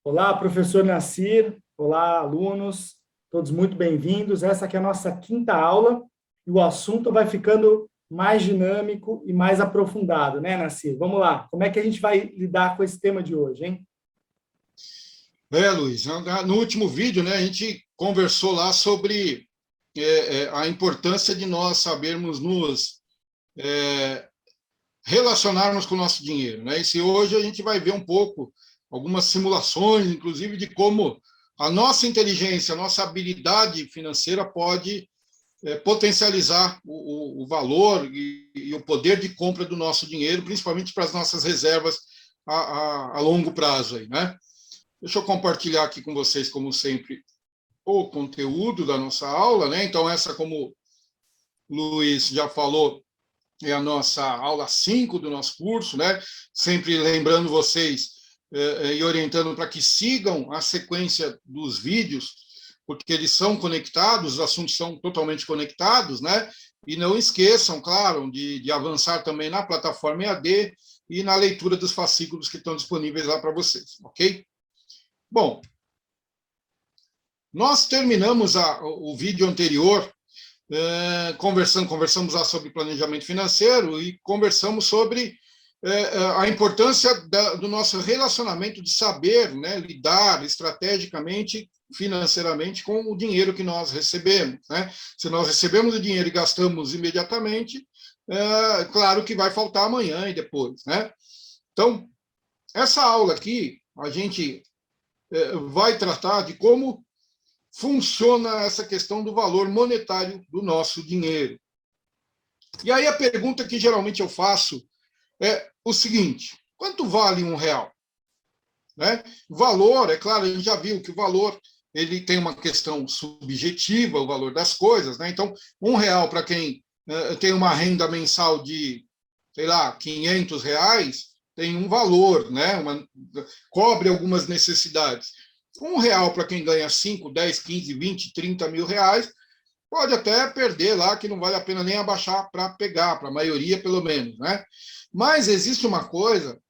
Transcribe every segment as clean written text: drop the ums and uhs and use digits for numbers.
Olá, professor Nassir. Olá, alunos. Todos muito bem-vindos. Essa aqui é a nossa quinta aula e o assunto vai ficando mais dinâmico e mais aprofundado, né, Nassir? Vamos lá. Como é que a gente vai lidar com esse tema de hoje, hein? Luiz, no último vídeo, né, a gente conversou lá sobre a importância de nós sabermos nos relacionarmos com o nosso dinheiro, né? E se hoje a gente vai ver um pouco, algumas simulações, inclusive, de como a nossa inteligência, a nossa habilidade financeira pode potencializar o valor e o poder de compra do nosso dinheiro, principalmente para as nossas reservas a longo prazo, aí, né? Deixa eu compartilhar aqui com vocês, como sempre, o conteúdo da nossa aula, né? Então, essa, como o Luiz já falou, é a nossa aula 5 do nosso curso, né? Sempre lembrando vocês e orientando para que sigam a sequência dos vídeos, porque eles são conectados, os assuntos são totalmente conectados, né? E não esqueçam, claro, de avançar também na plataforma EAD e na leitura dos fascículos que estão disponíveis lá para vocês, ok? Bom, nós terminamos o vídeo anterior conversamos lá sobre planejamento financeiro e conversamos sobre a importância do nosso relacionamento, de saber, né, lidar estrategicamente, financeiramente, com o dinheiro que nós recebemos, né? Se nós recebemos o dinheiro e gastamos imediatamente, claro que vai faltar amanhã e depois, né? Então, essa aula aqui, a gente vai tratar de como funciona essa questão do valor monetário do nosso dinheiro. E aí a pergunta que geralmente eu faço é o seguinte: quanto vale R$1? Né? Valor, é claro, a gente já viu que o valor ele tem uma questão subjetiva, o valor das coisas, né? Então, R$1 para quem tem uma renda mensal de, sei lá, R$500, tem um valor, né? Cobre algumas necessidades. R$1 para quem ganha 5, 10, 15, 20, 30 mil reais, pode até perder lá, que não vale a pena nem abaixar para pegar, para a maioria pelo menos, né? Mas existe uma coisa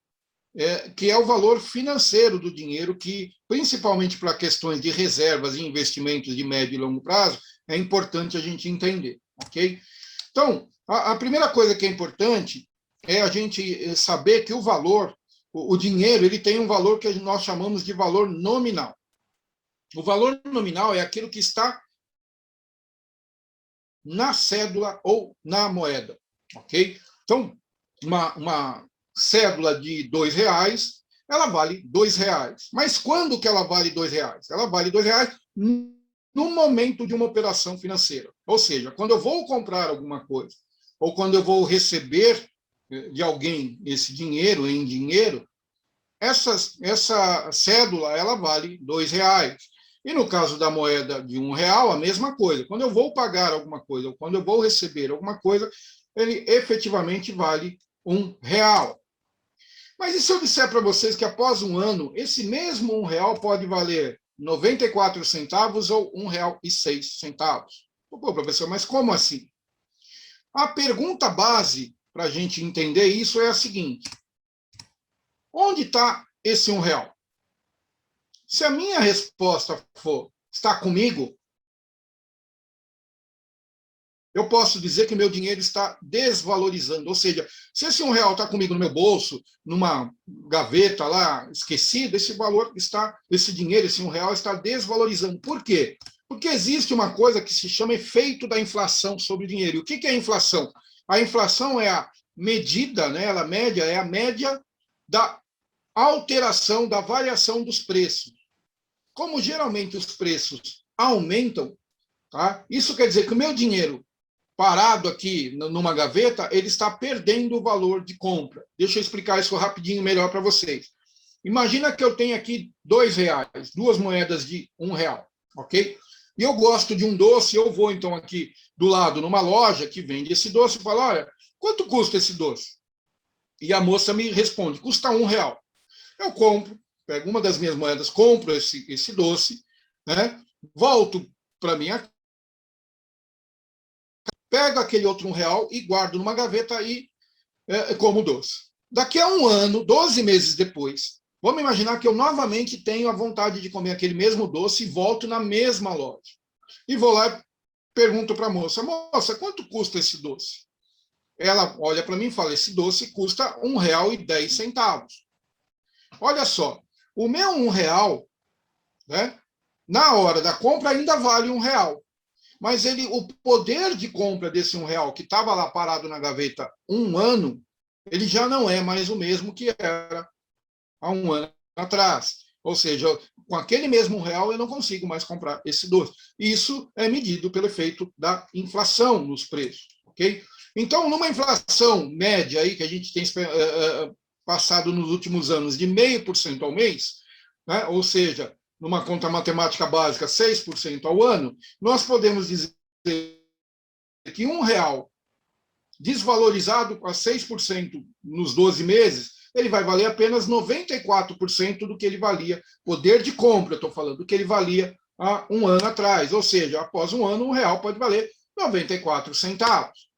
que é o valor financeiro do dinheiro, que, principalmente para questões de reservas e investimentos de médio e longo prazo, é importante a gente entender, ok? Então, a primeira coisa que é importante é a gente saber que o valor, o dinheiro, ele tem um valor que nós chamamos de valor nominal. O valor nominal é aquilo que está na cédula ou na moeda, ok? Então, uma cédula de R$2, ela vale R$2. Mas quando que ela vale R$2? Ela vale R$2 no momento de uma operação financeira. Ou seja, quando eu vou comprar alguma coisa, ou quando eu vou receber de alguém esse dinheiro em dinheiro, essa cédula ela vale R$2. E no caso da moeda de R$1, a mesma coisa. Quando eu vou pagar alguma coisa, ou quando eu vou receber alguma coisa, ele efetivamente vale R$1. Mas e se eu disser para vocês que após um ano, esse mesmo R$1 pode valer 94 centavos ou R$1,06? Pô, professor, mas como assim? A pergunta base para a gente entender isso é a seguinte: onde está esse R$1? Se a minha resposta for está comigo, eu posso dizer que meu dinheiro está desvalorizando. Ou seja, se esse R$1 está comigo no meu bolso, numa gaveta lá esquecida, esse dinheiro, esse R$1 está desvalorizando. Por quê? Porque existe uma coisa que se chama efeito da inflação sobre o dinheiro. E o que é a inflação? A inflação é a medida, né? É a média da alteração, da variação dos preços. Como geralmente os preços aumentam, tá? Isso quer dizer que o meu dinheiro parado aqui numa gaveta, ele está perdendo o valor de compra. Deixa eu explicar isso rapidinho melhor para vocês. Imagina que eu tenho aqui R$2, duas moedas de R$1, ok? E eu gosto de um doce, eu vou então aqui do lado numa loja que vende esse doce e falo: olha, quanto custa esse doce? E a moça me responde: custa R$1. Eu compro, pego uma das minhas moedas, compro esse doce, né? Volto para minha, pego aquele outro R$1 e guardo numa gaveta e como doce. Daqui a um ano, 12 meses depois, Vamos imaginar que eu novamente tenho a vontade de comer aquele mesmo doce e volto na mesma loja. E vou lá e pergunto para a moça, moça, quanto custa esse doce? Ela olha para mim e fala, esse doce custa R$ 1,10. Olha só, o meu R$ 1, né, na hora da compra ainda vale R$ 1. Mas o poder de compra desse R$ 1 que estava lá parado na gaveta 1 ano, ele já não é mais o mesmo que era há 1 ano atrás. Ou seja, com aquele mesmo R$ 1 eu não consigo mais comprar esse doce. Isso é medido pelo efeito da inflação nos preços, ok? Então, numa inflação média aí que a gente tem passado nos últimos anos de 0,5% ao mês, né? Ou seja, numa conta matemática básica, 6% ao ano, nós podemos dizer que R$ 1 desvalorizado a 6% nos 12 meses, ele vai valer apenas 94% do que ele valia, poder de compra, estou falando, do que ele valia há 1 ano atrás. Ou seja, após 1 ano, R$ 1 pode valer 94 centavos.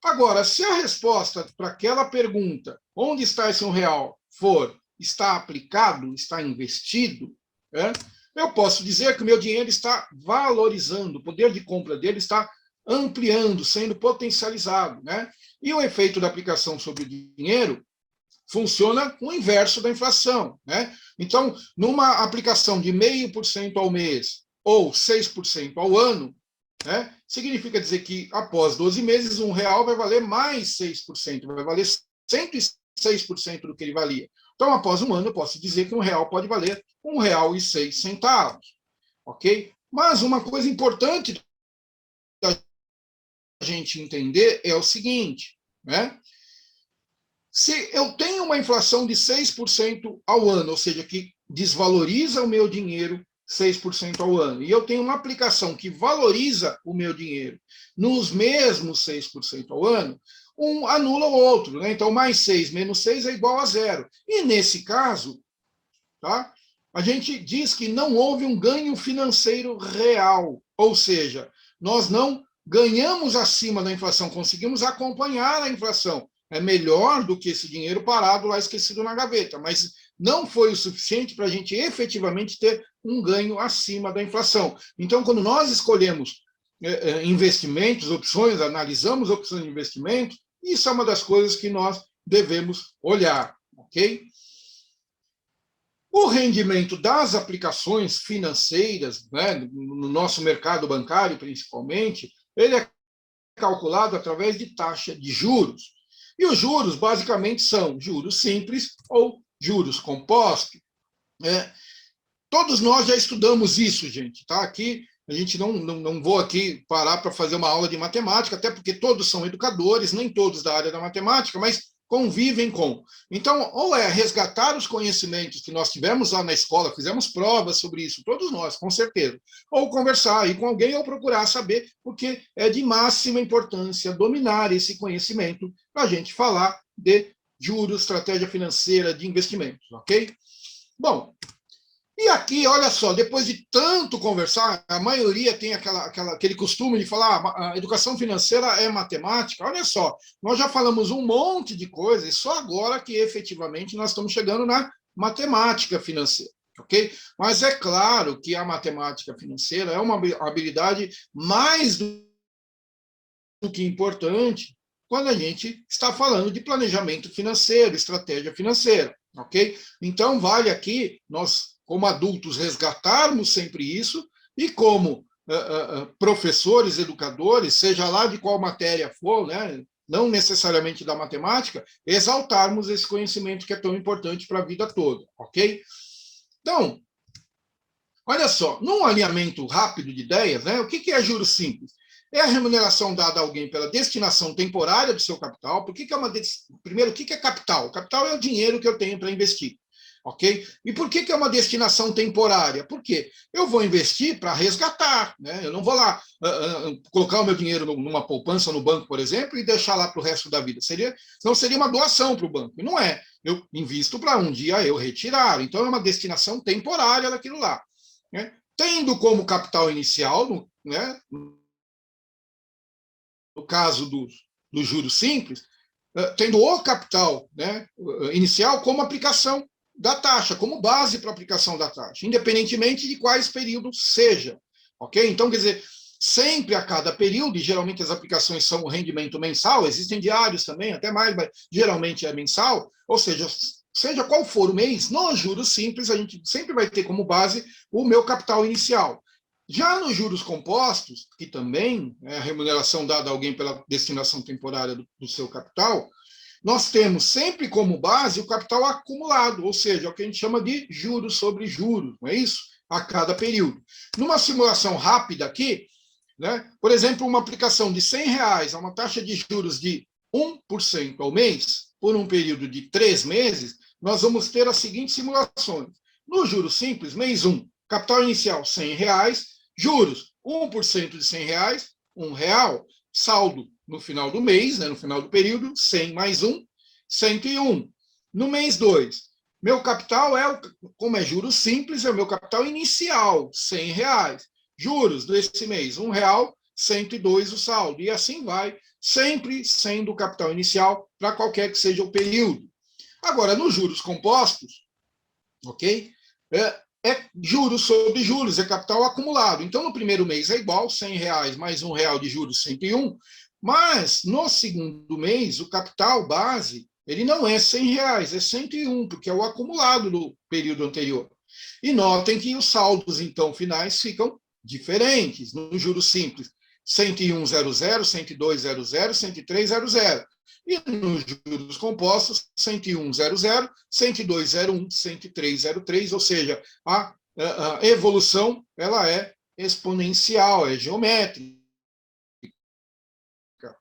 Agora, se a resposta para aquela pergunta, onde está esse R$ 1, for, está aplicado, está investido, né, eu posso dizer que o meu dinheiro está valorizando, o poder de compra dele está ampliando, sendo potencializado, né? E o efeito da aplicação sobre o dinheiro funciona o inverso da inflação, né? Então, numa aplicação de 0,5% ao mês ou 6% ao ano, né, significa dizer que após 12 meses, R$ 1 vai valer mais 6%, vai valer 106% do que ele valia. Então, após 1 ano, eu posso dizer que R$ 1 pode valer R$ 1,06, ok? Mas uma coisa importante da gente entender é o seguinte, né? Se eu tenho uma inflação de 6% ao ano, ou seja, que desvaloriza o meu dinheiro 6% ao ano, e eu tenho uma aplicação que valoriza o meu dinheiro nos mesmos 6% ao ano, um anula o outro, né? Então, mais 6 menos 6 é igual a 0. E nesse caso, tá, a gente diz que não houve um ganho financeiro real, ou seja, nós não ganhamos acima da inflação, conseguimos acompanhar a inflação. É melhor do que esse dinheiro parado lá esquecido na gaveta, mas não foi o suficiente para a gente efetivamente ter um ganho acima da inflação. Então, quando nós escolhemos investimentos, opções, analisamos opções de investimento, isso é uma das coisas que nós devemos olhar, ok? O rendimento das aplicações financeiras, né, no nosso mercado bancário principalmente, ele é calculado através de taxa de juros. E os juros, basicamente, são juros simples ou juros compostos. Todos nós já estudamos isso, gente. Tá? Aqui, a gente não vou aqui parar para fazer uma aula de matemática, até porque todos são educadores, nem todos da área da matemática, mas convivem com. Então, ou é resgatar os conhecimentos que nós tivemos lá na escola, fizemos provas sobre isso, todos nós, com certeza, ou conversar aí com alguém ou procurar saber, porque é de máxima importância dominar esse conhecimento para a gente falar de juros, estratégia financeira, de investimentos, ok? Bom, e aqui, olha só, depois de tanto conversar, a maioria tem aquele costume de falar a educação financeira é matemática. Olha só, nós já falamos um monte de coisas, e só agora que efetivamente nós estamos chegando na matemática financeira, ok? Mas é claro que a matemática financeira é uma habilidade mais do que importante quando a gente está falando de planejamento financeiro, estratégia financeira, ok? Então, vale aqui nós, como adultos, resgatarmos sempre isso e como professores, educadores, seja lá de qual matéria for, né, não necessariamente da matemática, exaltarmos esse conhecimento que é tão importante para a vida toda, ok? Então, olha só, num alinhamento rápido de ideias, né, o que é juros simples? É a remuneração dada a alguém pela destinação temporária do seu capital. Primeiro, o que é capital? Capital é o dinheiro que eu tenho para investir. Ok? E por que é uma destinação temporária? Por quê? Eu vou investir para resgatar, né? Eu não vou lá colocar o meu dinheiro numa poupança no banco, por exemplo, e deixar lá para o resto da vida. Não seria uma doação para o banco. E não é. Eu invisto para um dia eu retirar. Então, é uma destinação temporária daquilo lá. Né? Tendo como capital inicial, né, no caso dos juros simples, tendo o capital, né, inicial como aplicação da taxa, como base para aplicação da taxa, independentemente de quais períodos seja. Ok? Então, quer dizer, sempre a cada período, e geralmente as aplicações são o rendimento mensal, existem diários também, até mais, mas geralmente é mensal, ou seja qual for o mês, nos juros simples, a gente sempre vai ter como base o meu capital inicial. Já nos juros compostos, que também é a remuneração dada a alguém pela destinação temporária do seu capital, nós temos sempre como base o capital acumulado, ou seja, o que a gente chama de juros sobre juros, não é isso? A cada período. Numa simulação rápida aqui, né, por exemplo, uma aplicação de R$100 a uma taxa de juros de 1% ao mês, por um período de 3 meses, nós vamos ter as seguintes simulações. No juros simples, mês 1, capital inicial R$100, juros 1% de R$100, R$1, saldo no final do mês, né, no final do período, 100 mais 1, 101. No mês 2, meu capital como é juros simples, é o meu capital inicial, R$100. Juros desse mês, R$1, 102 o saldo. E assim vai, sempre sendo o capital inicial para qualquer que seja o período. Agora, nos juros compostos, ok? É juros sobre juros, é capital acumulado. Então, no primeiro mês é igual, R$100 mais R$1 de juros, 101. Mas, no segundo mês, o capital base, ele não é R$100, é 101, porque é o acumulado do período anterior. E notem que os saldos, então, finais ficam diferentes. No juros simples, 101,00, 102,00, 103,00. E nos juros compostos, 101,00, 102,01, 103,03, ou seja, a evolução ela é exponencial, é geométrica.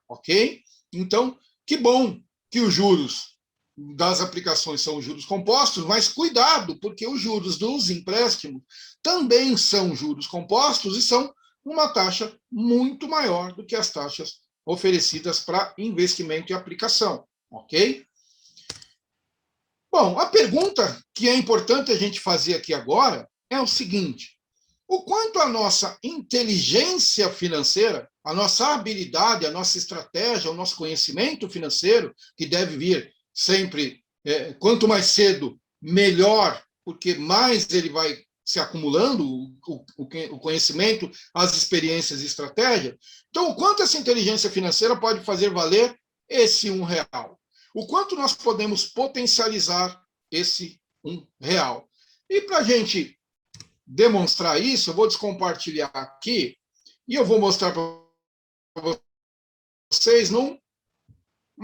Ok? Então, que bom que os juros das aplicações são os juros compostos, mas cuidado, porque os juros dos empréstimos também são juros compostos e são uma taxa muito maior do que as taxas oferecidas para investimento e aplicação, ok? Bom, a pergunta que é importante a gente fazer aqui agora é o seguinte: o quanto a nossa inteligência financeira, a nossa habilidade, a nossa estratégia, o nosso conhecimento financeiro, que deve vir sempre, quanto mais cedo, melhor, porque mais ele vai se acumulando, o conhecimento, as experiências e estratégias. Então, o quanto essa inteligência financeira pode fazer valer esse R$1? O quanto nós podemos potencializar esse R$1? E para a gente demonstrar isso, eu vou descompartilhar aqui e eu vou mostrar para vocês numa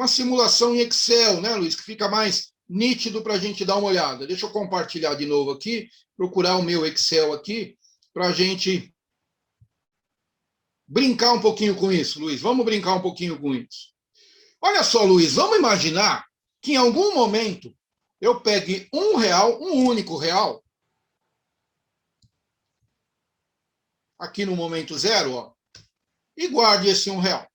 simulação em Excel, né, Luiz, que fica mais nítido para a gente dar uma olhada. Deixa eu compartilhar de novo aqui, procurar o meu Excel aqui, para a gente brincar um pouquinho com isso, Luiz. Vamos brincar um pouquinho com isso. Olha só, Luiz, vamos imaginar que em algum momento eu pegue R$1, um único real, aqui no momento zero, ó, e guarde esse R$1.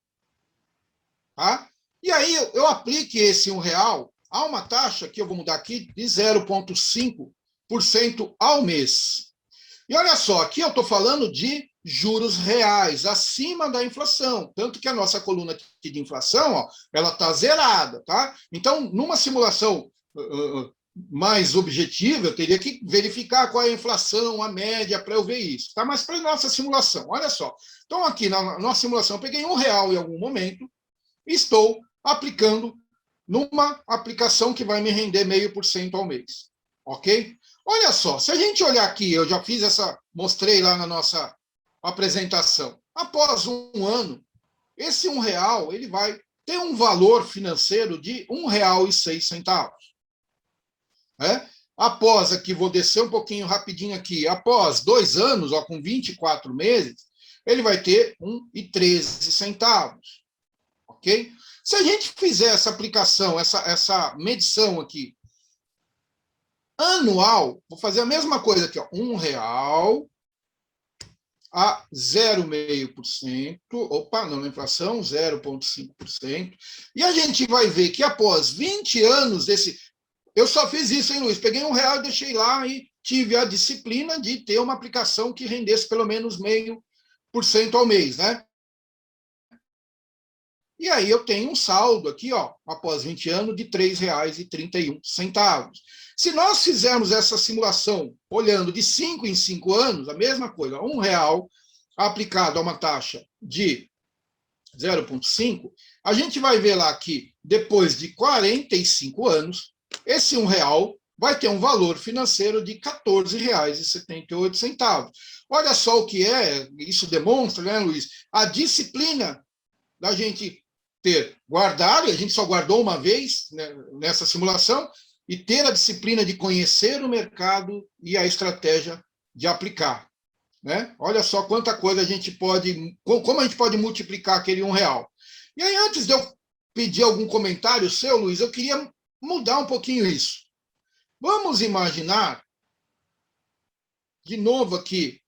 Tá? E aí eu aplique esse R$1 a uma taxa que eu vou mudar aqui de 0,5% ao mês. E olha só, aqui eu estou falando de juros reais, acima da inflação. Tanto que a nossa coluna aqui de inflação, ó, ela está zerada. Tá? Então, numa simulação mais objetiva, eu teria que verificar qual é a inflação, a média, para eu ver isso. Tá? Mas para a nossa simulação, olha só. Então, aqui na nossa simulação, eu peguei R$1 em algum momento e estou aplicando numa aplicação que vai me render 0,5% ao mês. Ok? Olha só, se a gente olhar aqui, eu já fiz mostrei lá na nossa apresentação. Após um ano, esse R$1, ele vai ter um valor financeiro de R$1,06. Após aqui, vou descer um pouquinho rapidinho aqui, após 2 anos, ó, com 24 meses, ele vai ter R$1,13. Ok? Se a gente fizer essa aplicação, essa medição aqui, anual, vou fazer a mesma coisa aqui, ó, R$1 a 0,5%, opa, não, na inflação, 0,5%, e a gente vai ver que após 20 anos desse... Eu só fiz isso, hein, Luiz? Peguei R$1 e deixei lá e tive a disciplina de ter uma aplicação que rendesse pelo menos 0,5% ao mês, né? E aí eu tenho um saldo aqui, ó, após 20 anos, de R$ 3,31. Se nós fizermos essa simulação olhando de 5 em 5 anos, a mesma coisa, R$ 1 aplicado a uma taxa de 0,5, a gente vai ver lá que depois de 45 anos, esse R$ 1 vai ter um valor financeiro de R$ 14,78. Olha só o que é, isso demonstra, né, Luiz, a disciplina da gente guardar, e a gente só guardou uma vez, né, nessa simulação, e ter a disciplina de conhecer o mercado e a estratégia de aplicar. Né? Olha só quanta coisa a gente pode, como a gente pode multiplicar aquele R$ 1. E aí, antes de eu pedir algum comentário seu, Luiz, eu queria mudar um pouquinho isso. Vamos imaginar, de novo aqui,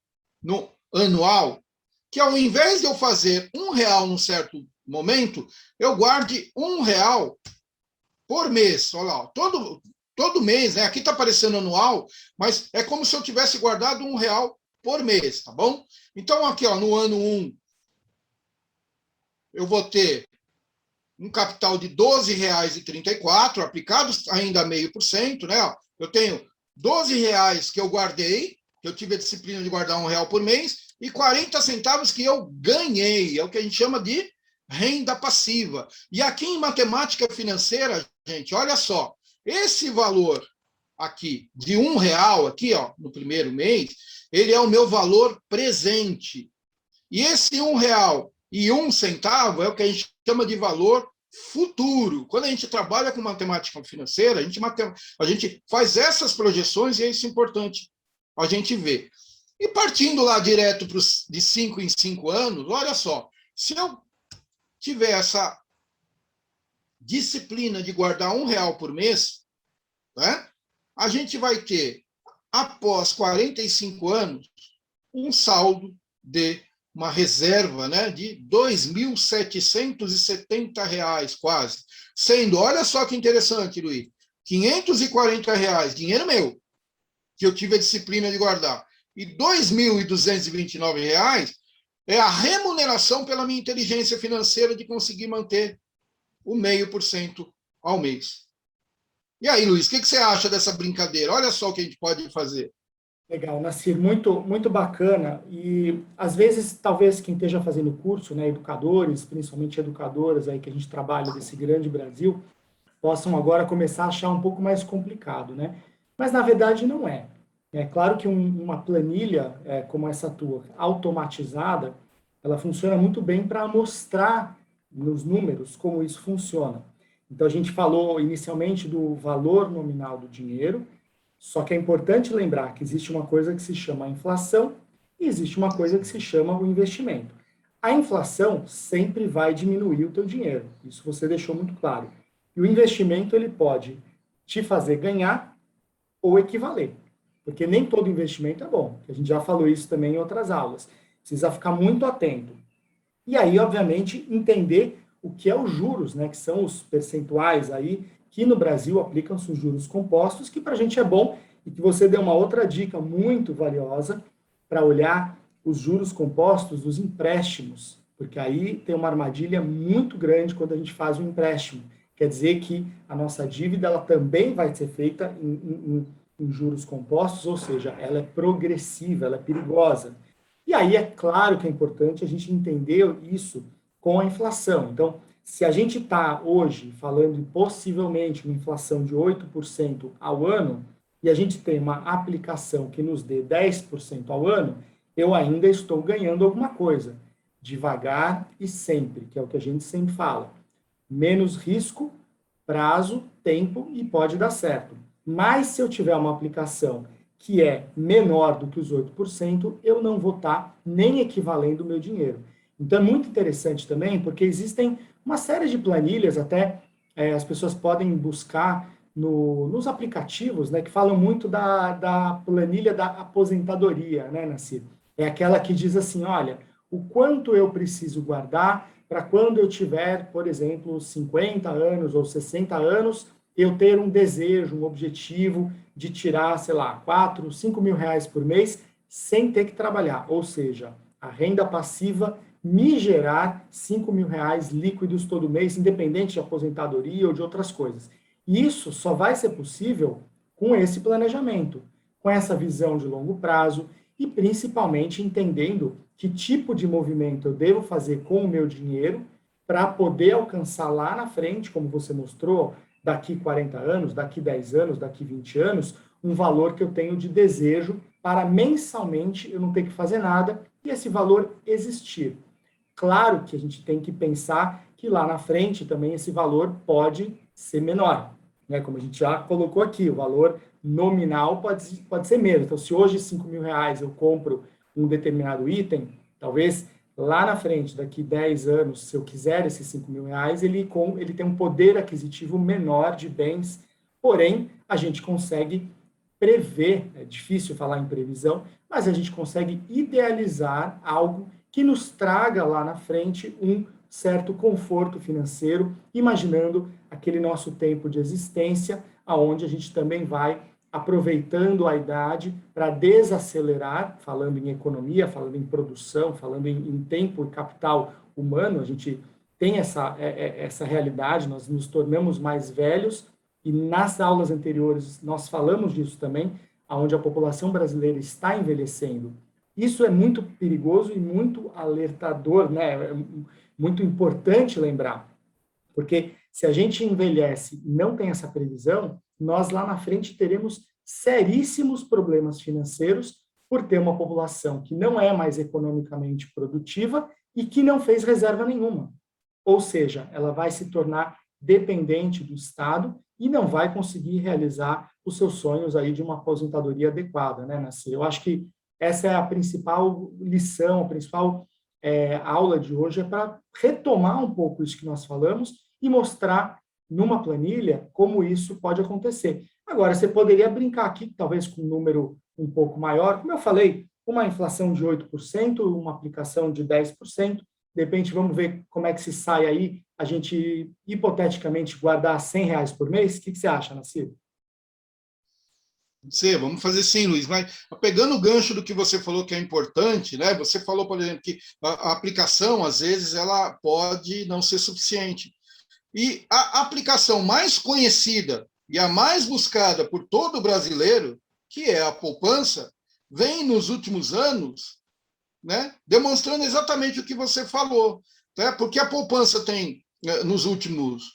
no anual, que ao invés de eu fazer R$ 1 num certo momento, eu guarde R$ 1 por mês. Olha lá, todo mês, né? Aqui está aparecendo anual, mas é como se eu tivesse guardado R$ 1 por mês, tá bom? Então, aqui, ó, no ano 1, eu vou ter um capital de R$ 12,34, aplicados ainda a 0,5%, né? Eu tenho R$ 12 que eu guardei, que eu tive a disciplina de guardar R$ 1 por mês, e 40 centavos que eu ganhei, é o que a gente chama de renda passiva. E aqui em matemática financeira, gente, olha só, esse valor aqui de R$ 1, aqui, ó, no primeiro mês, ele é o meu valor presente. E esse R$ 1,01 é o que a gente chama de valor futuro. Quando a gente trabalha com matemática financeira, a gente faz essas projeções e é isso importante a gente ver. E partindo lá direto de 5 em 5 anos, olha só, se eu tiver essa disciplina de guardar R$ 1 por mês, né, a gente vai ter, após 45 anos, um saldo de uma reserva, né, de R$ 2.770 quase. Sendo, olha só que interessante, Luiz, R$ 540, dinheiro meu, que eu tive a disciplina de guardar, e R$ 2.229 é a remuneração pela minha inteligência financeira de conseguir manter o 0,5% ao mês. E aí, Luiz, o que você acha dessa brincadeira? Olha só o que a gente pode fazer. Legal, Nassir, muito, muito bacana. E, às vezes, talvez quem esteja fazendo o curso, né, educadores, principalmente educadoras aí que a gente trabalha desse grande Brasil, possam agora começar a achar um pouco mais complicado, né? Mas, na verdade, não é. É claro que uma planilha como essa tua, automatizada, ela funciona muito bem para mostrar nos números como isso funciona. Então, a gente falou inicialmente do valor nominal do dinheiro, só que é importante lembrar que existe uma coisa que se chama inflação e existe uma coisa que se chama o investimento. A inflação sempre vai diminuir o teu dinheiro, isso você deixou muito claro. E o investimento ele pode te fazer ganhar ou equivaler, porque nem todo investimento é bom. A gente já falou isso também em outras aulas. Precisa ficar muito atento. E aí, obviamente, entender o que é os juros, né, que são os percentuais aí, que no Brasil aplicam-se os juros compostos, que para a gente é bom, e que você deu uma outra dica muito valiosa para olhar os juros compostos dos empréstimos, porque aí tem uma armadilha muito grande quando a gente faz um empréstimo. Quer dizer que a nossa dívida ela também vai ser feita em juros compostos, ou seja, ela é progressiva, ela é perigosa. E aí é claro que é importante a gente entender isso com a inflação. Então, se a gente está hoje falando em possivelmente uma inflação de 8% ao ano, e a gente tem uma aplicação que nos dê 10% ao ano, eu ainda estou ganhando alguma coisa. Devagar e sempre, que é o que a gente sempre fala. Menos risco, prazo, tempo e pode dar certo. Mas se eu tiver uma aplicação que é menor do que os 8%, eu não vou estar nem equivalendo o meu dinheiro. Então, é muito interessante também, porque existem uma série de planilhas, até as pessoas podem buscar nos aplicativos, né, que falam muito da planilha da aposentadoria, né, Nassir? É aquela que diz assim, olha, o quanto eu preciso guardar para quando eu tiver, por exemplo, 50 anos ou 60 anos, eu ter um desejo, um objetivo de tirar, sei lá, 4, 5 mil reais por mês sem ter que trabalhar. Ou seja, a renda passiva me gerar R$ 5.000 líquidos todo mês, independente de aposentadoria ou de outras coisas. E isso só vai ser possível com esse planejamento, com essa visão de longo prazo e principalmente entendendo que tipo de movimento eu devo fazer com o meu dinheiro para poder alcançar lá na frente, como você mostrou, daqui 40 anos, daqui 10 anos, daqui 20 anos, um valor que eu tenho de desejo para mensalmente eu não ter que fazer nada e esse valor existir. Claro que a gente tem que pensar que lá na frente também esse valor pode ser menor, né? Como a gente já colocou aqui, o valor nominal pode ser menos. Então, se hoje R$ 5.000 eu compro um determinado item, talvez lá na frente, daqui 10 anos, se eu quiser esses R$ 5.000, ele tem um poder aquisitivo menor de bens, porém, a gente consegue prever, é difícil falar em previsão, mas a gente consegue idealizar algo que nos traga lá na frente um certo conforto financeiro, imaginando aquele nosso tempo de existência, aonde a gente também vai aproveitando a idade para desacelerar, falando em economia, falando em produção, falando em tempo e capital humano, a gente tem essa realidade, nós nos tornamos mais velhos, e nas aulas anteriores nós falamos disso também, aonde a população brasileira está envelhecendo. Isso é muito perigoso e muito alertador, né? É muito importante lembrar, porque se a gente envelhece e não tem essa previsão, nós lá na frente teremos seríssimos problemas financeiros por ter uma população que não é mais economicamente produtiva e que não fez reserva nenhuma. Ou seja, ela vai se tornar dependente do Estado e não vai conseguir realizar os seus sonhos aí de uma aposentadoria adequada, né, Nassi? Eu acho que essa é a principal lição, a principal aula de hoje é para retomar um pouco isso que nós falamos e mostrar numa planilha como isso pode acontecer. Agora, você poderia brincar aqui, talvez com um número um pouco maior, como eu falei, uma inflação de 8%, uma aplicação de 10%, de repente vamos ver como é que se sai aí, a gente hipoteticamente guardar R$ 100 por mês, o que você acha, Nassir? Vamos fazer sim, Luiz, mas pegando o gancho do que você falou que é importante, né? Você falou, por exemplo, que a aplicação, às vezes, ela pode não ser suficiente. E a aplicação mais conhecida e a mais buscada por todo brasileiro, que é a poupança, vem nos últimos anos, né, demonstrando exatamente o que você falou. Né? Porque a poupança tem, nos últimos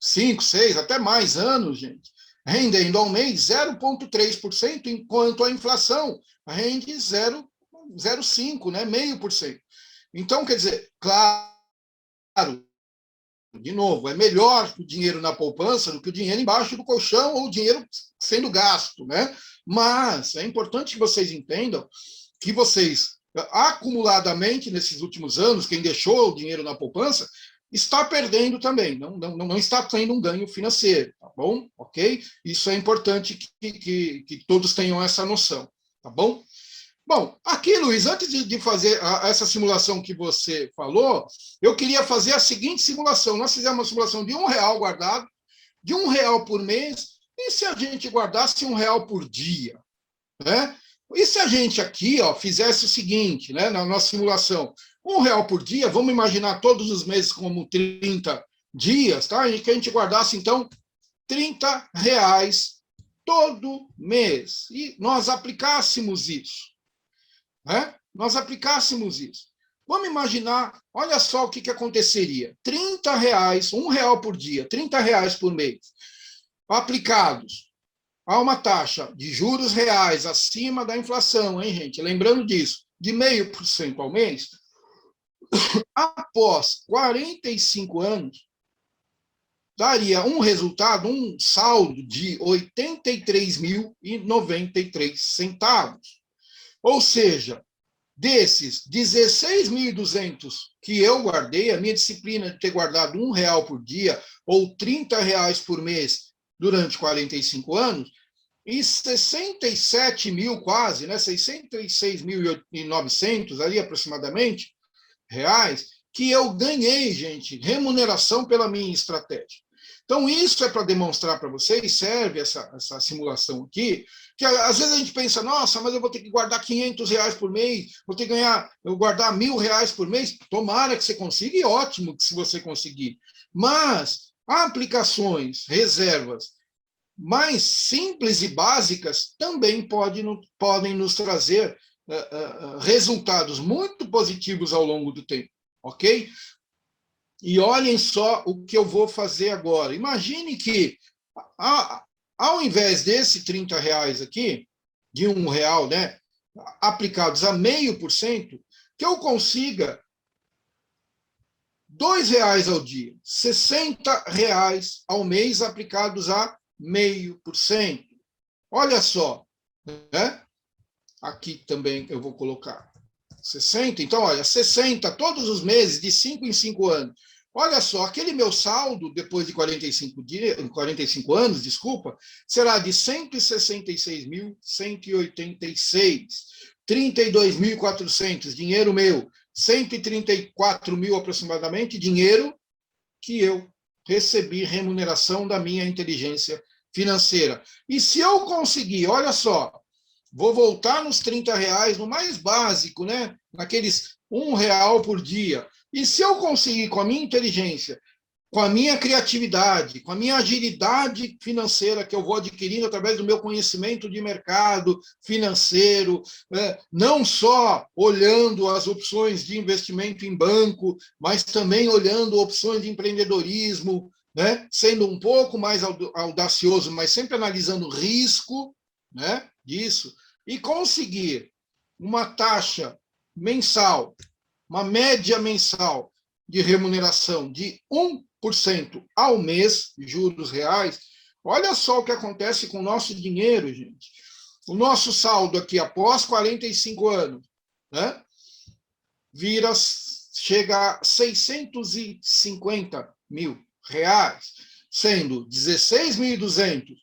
5, 6, até mais anos, gente, rendendo ao mês 0,3%, enquanto a inflação rende 0,5%, né, 0,5%. Então, quer dizer, claro, de novo, é melhor o dinheiro na poupança do que o dinheiro embaixo do colchão ou o dinheiro sendo gasto, né? Mas é importante que vocês entendam que vocês, acumuladamente nesses últimos anos, quem deixou o dinheiro na poupança, está perdendo também, não está tendo um ganho financeiro, tá bom? Ok? Isso é importante que todos tenham essa noção, tá bom? Bom, aqui, Luiz, antes de fazer essa simulação que você falou, eu queria fazer a seguinte simulação. Nós fizemos uma simulação de R$ 1 guardado, de R$ 1 por mês, e se a gente guardasse R$ 1 por dia? Né? E se a gente aqui fizesse o seguinte, né, na nossa simulação, R$ 1 por dia, vamos imaginar todos os meses como 30 dias, tá? E que a gente guardasse, então, R$ 30 todo mês. E nós aplicássemos isso. Né? Nós aplicássemos isso. Vamos imaginar, olha só o que aconteceria. R$ 30, R$ 1 por dia, R$ 30 por mês, aplicados a uma taxa de juros reais acima da inflação, hein, gente? Lembrando disso, de 0,5% ao mês, após 45 anos, daria um resultado, um saldo de R$ 83.093. Ou seja, desses 16.200 que eu guardei, a minha disciplina de ter guardado R$ 1 por dia ou R$ 30 por mês durante 45 anos, e 67 mil quase, né, 66.900 ali aproximadamente, reais, que eu ganhei, gente, remuneração pela minha estratégia. Então, isso é para demonstrar para vocês, serve essa simulação aqui, que às vezes a gente pensa, nossa, mas eu vou ter que guardar R$ 500 por mês, vou ter que guardar R$ 1.000 por mês. Tomara que você consiga, e ótimo que se você conseguir. Mas aplicações, reservas mais simples e básicas também podem nos trazer resultados muito positivos ao longo do tempo, ok? E olhem só o que eu vou fazer agora. Imagine que, ao invés desse R$ 30 aqui, de R$ 1, né, aplicados a 0,5%, que eu consiga R$ 2 ao dia, R$ 60 ao mês aplicados a 0,5%. Olha só, né? Aqui também eu vou colocar 60. Então, olha, 60 todos os meses, de 5 em 5 anos. Olha só, aquele meu saldo, depois de 45 anos, desculpa, será de 166.186. 32.400, dinheiro meu. 134.000 aproximadamente, dinheiro que eu recebi remuneração da minha inteligência financeira. E se eu conseguir, olha só, vou voltar nos R$ 30, no mais básico, né? Naqueles R$ 1 por dia. E se eu conseguir, com a minha inteligência, com a minha criatividade, com a minha agilidade financeira que eu vou adquirindo através do meu conhecimento de mercado financeiro, não só olhando as opções de investimento em banco, mas também olhando opções de empreendedorismo, né? Sendo um pouco mais audacioso, mas sempre analisando o risco, né, disso, e conseguir uma taxa mensal, uma média mensal de remuneração de 1% ao mês, juros reais. Olha só o que acontece com o nosso dinheiro, gente. O nosso saldo aqui, após 45 anos, né, chega a R$ 650 mil, sendo 16.200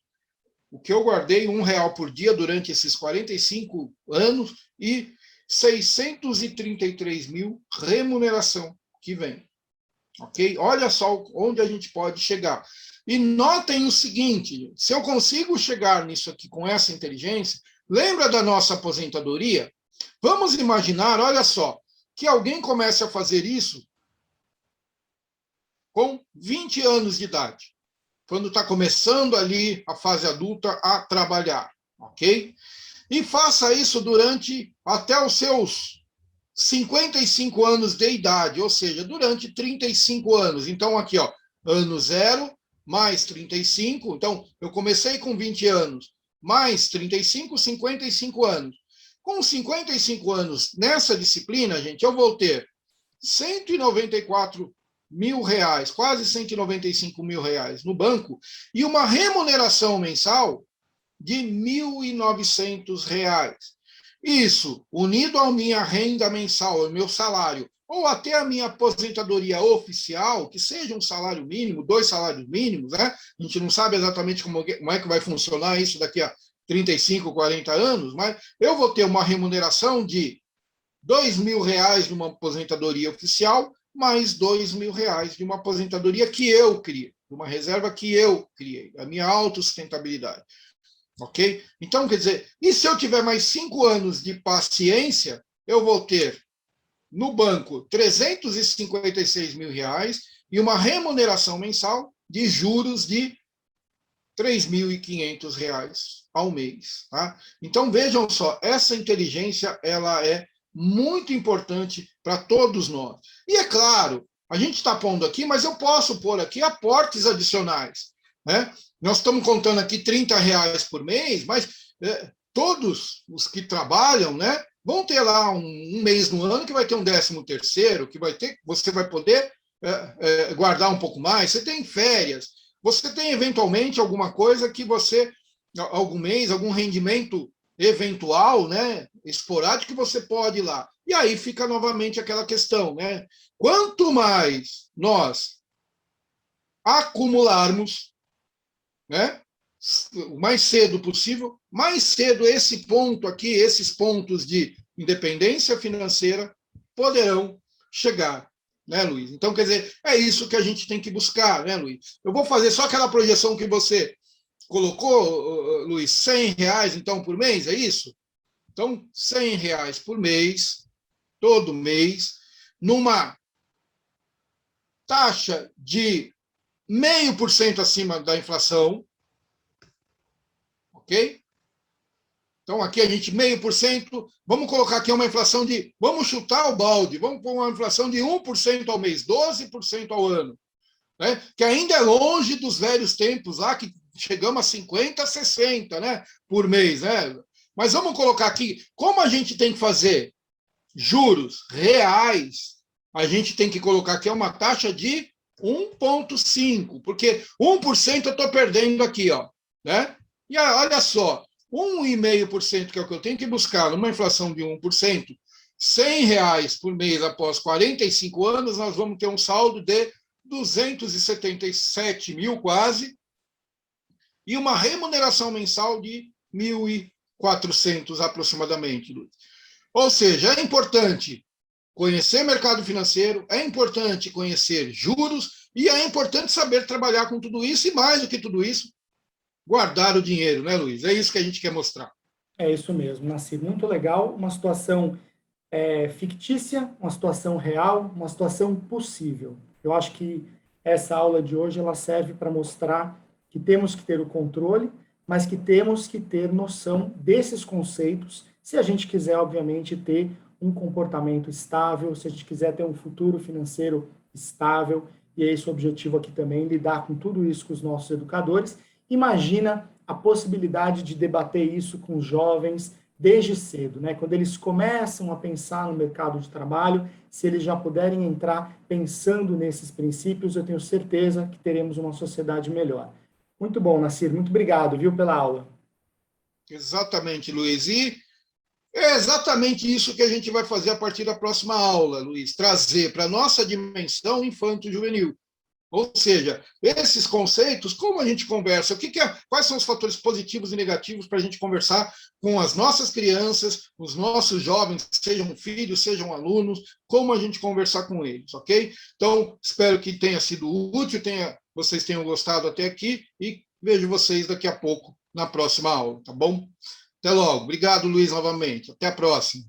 o que eu guardei, R$ 1 por dia durante esses 45 anos, e 633 mil remuneração que vem. Ok? Olha só onde a gente pode chegar. E notem o seguinte, se eu consigo chegar nisso aqui com essa inteligência, lembra da nossa aposentadoria? Vamos imaginar, olha só, que alguém comece a fazer isso com 20 anos de idade, quando está começando ali a fase adulta a trabalhar, ok? E faça isso durante até os seus 55 anos de idade, ou seja, durante 35 anos. Então, aqui, ó, ano 0, mais 35. Então, eu comecei com 20 anos, mais 35, 55 anos. Com 55 anos nessa disciplina, gente, eu vou ter R$ 194 mil, quase R$ 195 mil no banco, e uma remuneração mensal de R$ 1.900. Isso, unido à minha renda mensal, ao meu salário, ou até a minha aposentadoria oficial, que seja um salário mínimo, 2 salários mínimos, né? A gente não sabe exatamente como é que vai funcionar isso daqui a 35, 40 anos, mas eu vou ter uma remuneração de R$ 2.000 numa aposentadoria oficial, mais R$ 2.000 de uma aposentadoria que eu criei, de uma reserva que eu criei, a minha autossustentabilidade. Ok? Então, quer dizer, e se eu tiver mais 5 anos de paciência, eu vou ter no banco R$ 356 mil e uma remuneração mensal de juros de R$ 3.500 ao mês. Tá? Então, vejam só, essa inteligência ela é muito importante para todos nós. E é claro, a gente está pondo aqui, mas eu posso pôr aqui aportes adicionais, né? Nós estamos contando aqui R$ 30 por mês, mas todos os que trabalham, né, vão ter lá um mês no ano que vai ter um 13º, que você vai poder guardar um pouco mais. Você tem férias, você tem eventualmente alguma coisa que você, algum mês, algum rendimento eventual, né, esporádico, que você pode ir lá. E aí fica novamente aquela questão, né? Quanto mais nós acumularmos, né, o mais cedo possível, mais cedo esse ponto aqui, esses pontos de independência financeira poderão chegar. né, Luiz? Então, quer dizer, é isso que a gente tem que buscar, né, Luiz? Eu vou fazer só aquela projeção que você colocou, Luiz, R$ 100, então, por mês, é isso? Então, R$ 100 por mês, todo mês, numa taxa de 0,5% acima da inflação, ok? Então, aqui a gente, 0,5%, vamos colocar aqui uma inflação de, vamos chutar o balde, vamos pôr uma inflação de 1% ao mês, 12% ao ano, né? Que ainda é longe dos velhos tempos lá, que chegamos a 50, 60, né? Por mês, né? Mas vamos colocar aqui, como a gente tem que fazer juros reais, a gente tem que colocar aqui uma taxa de 1,5%, porque 1% eu estou perdendo aqui, ó, né? E olha só, 1,5%, que é o que eu tenho que buscar numa inflação de 1%, R$ 100 por mês após 45 anos, nós vamos ter um saldo de 277 mil quase, e uma remuneração mensal de 1.400 aproximadamente. Ou seja, é importante conhecer mercado financeiro, é importante conhecer juros e é importante saber trabalhar com tudo isso e, mais do que tudo isso, guardar o dinheiro, né, Luiz? É isso que a gente quer mostrar. É isso mesmo, Nassir. Muito legal. Uma situação fictícia, uma situação real, uma situação possível. Eu acho que essa aula de hoje ela serve para mostrar que temos que ter o controle, mas que temos que ter noção desses conceitos, se a gente quiser, obviamente, ter um comportamento estável, se a gente quiser ter um futuro financeiro estável, e é esse o objetivo aqui também, lidar com tudo isso com os nossos educadores. Imagina a possibilidade de debater isso com os jovens desde cedo, né? Quando eles começam a pensar no mercado de trabalho, se eles já puderem entrar pensando nesses princípios, eu tenho certeza que teremos uma sociedade melhor. Muito bom, Nassir. Muito obrigado, viu, pela aula. Exatamente, Luiz. E é exatamente isso que a gente vai fazer a partir da próxima aula, Luiz, trazer para a nossa dimensão infanto-juvenil. Ou seja, esses conceitos, como a gente conversa, quais são os fatores positivos e negativos para a gente conversar com as nossas crianças, os nossos jovens, sejam filhos, sejam alunos, como a gente conversar com eles, ok? Então, espero que tenha sido útil, vocês tenham gostado até aqui e vejo vocês daqui a pouco na próxima aula, tá bom? Até logo. Obrigado, Luiz, novamente. Até a próxima.